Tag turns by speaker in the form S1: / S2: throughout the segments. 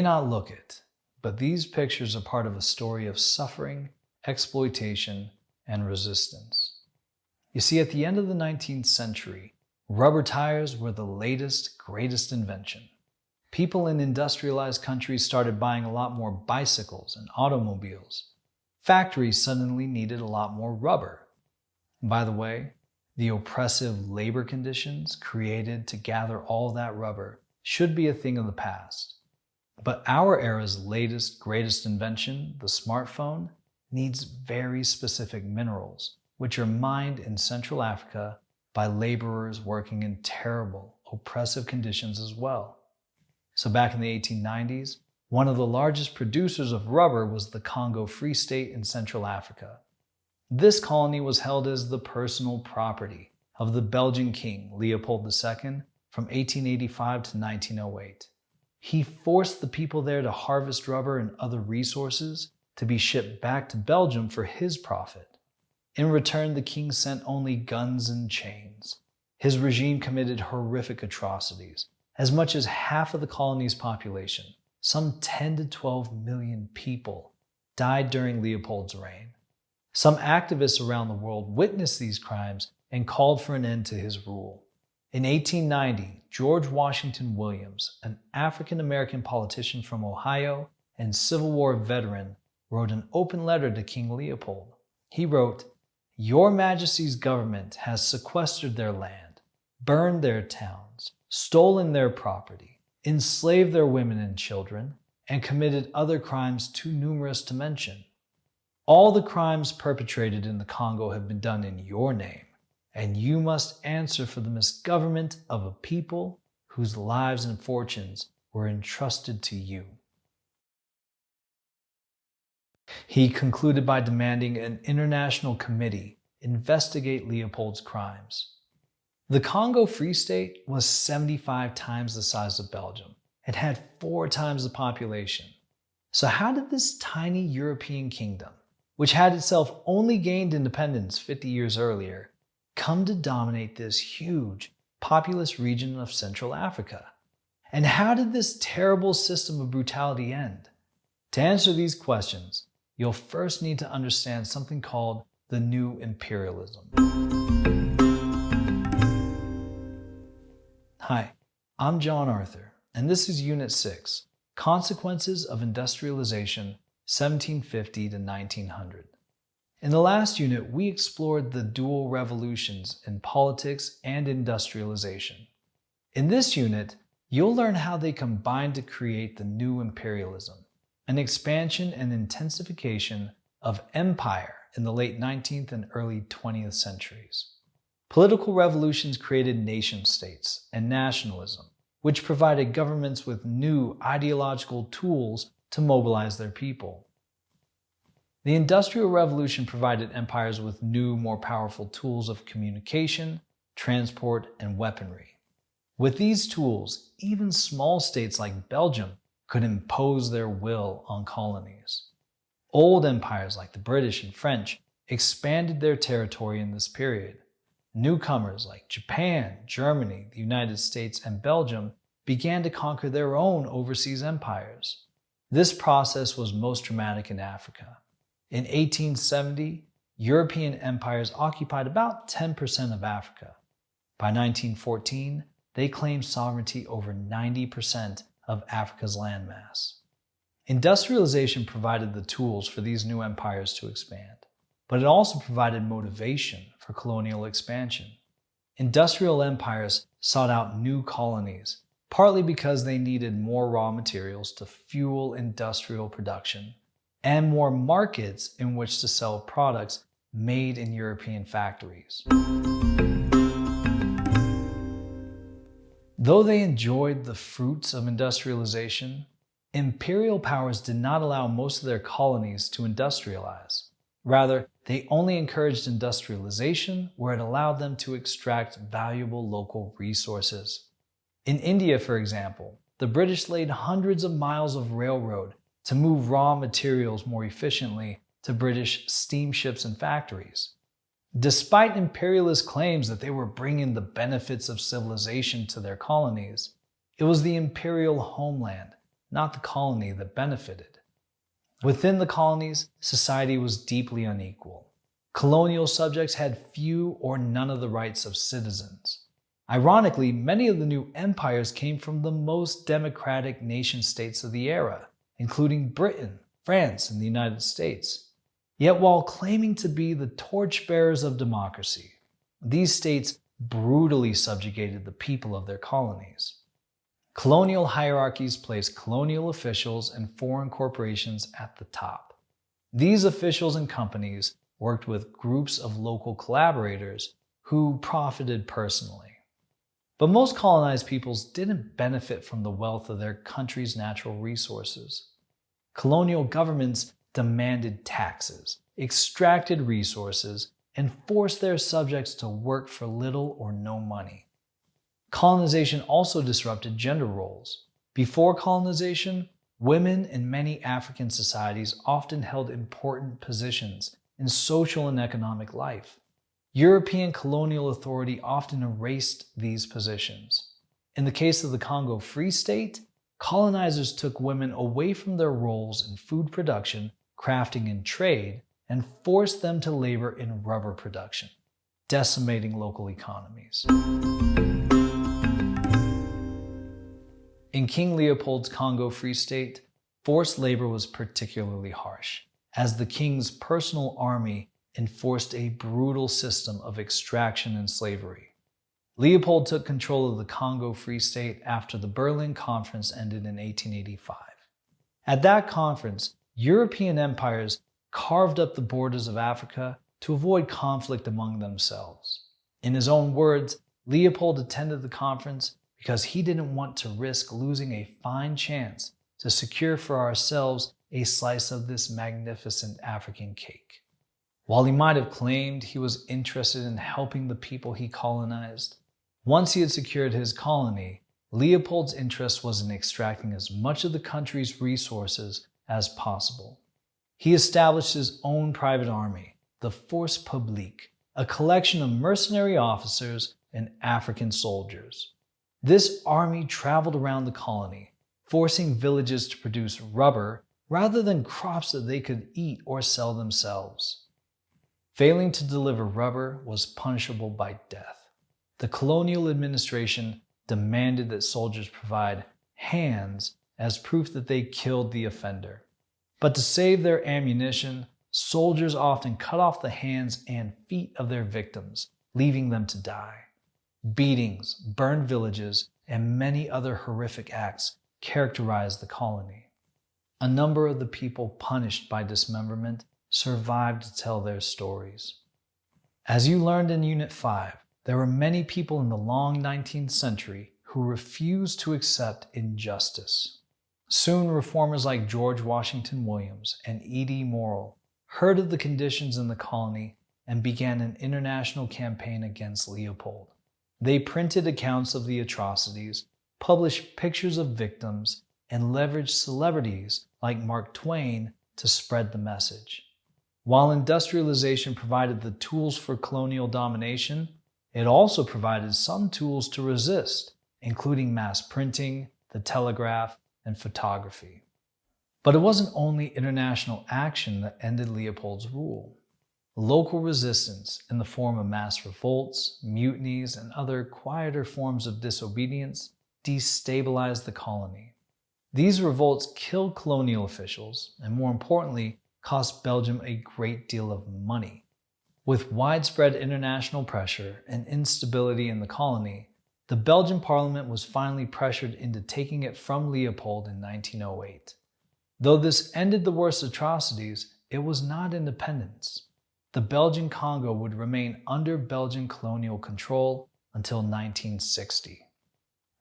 S1: may not look it, but these pictures are part of a story of suffering, exploitation, and resistance. You see, at the end of the 19th century, rubber tires were the latest, greatest invention. People in industrialized countries started buying a lot more bicycles and automobiles. Factories suddenly needed a lot more rubber. By the way, the oppressive labor conditions created to gather all that rubber should be a thing of the past. But our era's latest, greatest invention, the smartphone, needs very specific minerals, which are mined in Central Africa by laborers working in terrible, oppressive conditions as well. So back in the 1890s, one of the largest producers of rubber was the Congo Free State in Central Africa. This colony was held as the personal property of the Belgian king, Leopold II, from 1885 to 1908. He forced the people there to harvest rubber and other resources to be shipped back to Belgium for his profit. In return, the king sent only guns and chains. His regime committed horrific atrocities. As much as half of the colony's population, some 10 to 12 million people, died during Leopold's reign. Some activists around the world witnessed these crimes and called for an end to his rule. In 1890, George Washington Williams, an African-American politician from Ohio and Civil War veteran, wrote an open letter to King Leopold. He wrote, "Your Majesty's government has sequestered their land, burned their towns, stolen their property, enslaved their women and children, and committed other crimes too numerous to mention. All the crimes perpetrated in the Congo have been done in your name, and you must answer for the misgovernment of a people whose lives and fortunes were entrusted to you." He concluded by demanding an international committee investigate Leopold's crimes. The Congo Free State was 75 times the size of Belgium and had 4 times the population. So how did this tiny European kingdom, which had itself only gained independence 50 years earlier, come to dominate this huge, populous region of Central Africa? And how did this terrible system of brutality end? To answer these questions, you'll first need to understand something called the New Imperialism. Hi, I'm John Arthur, and this is Unit 6, Consequences of Industrialization, 1750 to 1900. In the last unit, we explored the dual revolutions in politics and industrialization. In this unit, you'll learn how they combined to create the New Imperialism, an expansion and intensification of empire in the late 19th and early 20th centuries. Political revolutions created nation-states and nationalism, which provided governments with new ideological tools to mobilize their people. The Industrial Revolution provided empires with new, more powerful tools of communication, transport, and weaponry. With these tools, even small states like Belgium could impose their will on colonies. Old empires like the British and French expanded their territory in this period. Newcomers like Japan, Germany, the United States, and Belgium began to conquer their own overseas empires. This process was most dramatic in Africa. In 1870, European empires occupied about 10% of Africa. By 1914, they claimed sovereignty over 90% of Africa's landmass. Industrialization provided the tools for these new empires to expand, but it also provided motivation for colonial expansion. Industrial empires sought out new colonies, partly because they needed more raw materials to fuel industrial production and more markets in which to sell products made in European factories. Though they enjoyed the fruits of industrialization, imperial powers did not allow most of their colonies to industrialize. Rather, they only encouraged industrialization where it allowed them to extract valuable local resources. In India, for example, the British laid hundreds of miles of railroad to move raw materials more efficiently to British steamships and factories. Despite imperialist claims that they were bringing the benefits of civilization to their colonies, it was the imperial homeland not the colony that benefited. Within the colonies, society was deeply unequal. Colonial subjects had few or none of the rights of citizens. Ironically, many of the new empires came from the most democratic nation-states of the era, including Britain, France, and the United States. Yet while claiming to be the torchbearers of democracy, these states brutally subjugated the people of their colonies. Colonial hierarchies placed colonial officials and foreign corporations at the top. These officials and companies worked with groups of local collaborators who profited personally. But most colonized peoples didn't benefit from the wealth of their country's natural resources. Colonial governments demanded taxes, extracted resources, and forced their subjects to work for little or no money. Colonization also disrupted gender roles. Before colonization, women in many African societies often held important positions in social and economic life. European colonial authority often erased these positions. In the case of the Congo Free State, colonizers took women away from their roles in food production, crafting, and trade, and forced them to labor in rubber production, decimating local economies. In King Leopold's Congo Free State, forced labor was particularly harsh, as the king's personal army enforced a brutal system of extraction and slavery. Leopold took control of the Congo Free State after the Berlin Conference ended in 1885. At that conference, European empires carved up the borders of Africa to avoid conflict among themselves. In his own words, Leopold attended the conference because he didn't want to risk losing a fine chance to secure for ourselves a slice of this magnificent African cake. While he might have claimed he was interested in helping the people he colonized, once he had secured his colony, Leopold's interest was in extracting as much of the country's resources as possible. He established his own private army, the Force Publique, a collection of mercenary officers and African soldiers. This army traveled around the colony, forcing villages to produce rubber rather than crops that they could eat or sell themselves. Failing to deliver rubber was punishable by death. The colonial administration demanded that soldiers provide hands as proof that they killed the offender. But to save their ammunition, soldiers often cut off the hands and feet of their victims, leaving them to die. Beatings, burned villages, and many other horrific acts characterized the colony. A number of the people punished by dismemberment survived to tell their stories. As you learned in Unit 5, there were many people in the long 19th century who refused to accept injustice. Soon, reformers like George Washington Williams and E.D. Morrill heard of the conditions in the colony and began an international campaign against Leopold. They printed accounts of the atrocities, published pictures of victims, and leveraged celebrities like Mark Twain to spread the message. While industrialization provided the tools for colonial domination, it also provided some tools to resist, including mass printing, the telegraph, and photography. But it wasn't only international action that ended Leopold's rule. Local resistance in the form of mass revolts, mutinies, and other quieter forms of disobedience destabilized the colony. These revolts killed colonial officials and, more importantly, cost Belgium a great deal of money. With widespread international pressure and instability in the colony, the Belgian parliament was finally pressured into taking it from Leopold in 1908. Though this ended the worst atrocities, it was not independence. The Belgian Congo would remain under Belgian colonial control until 1960.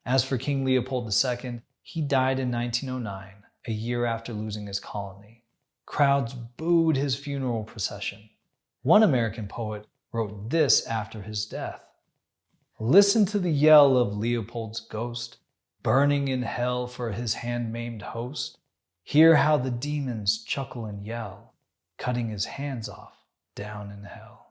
S1: As for King Leopold II, he died in 1909, a year after losing his colony. Crowds booed his funeral procession. One American poet wrote this after his death: "Listen to the yell of Leopold's ghost, burning in hell for his hand-maimed host. Hear how the demons chuckle and yell, cutting his hands off down in hell."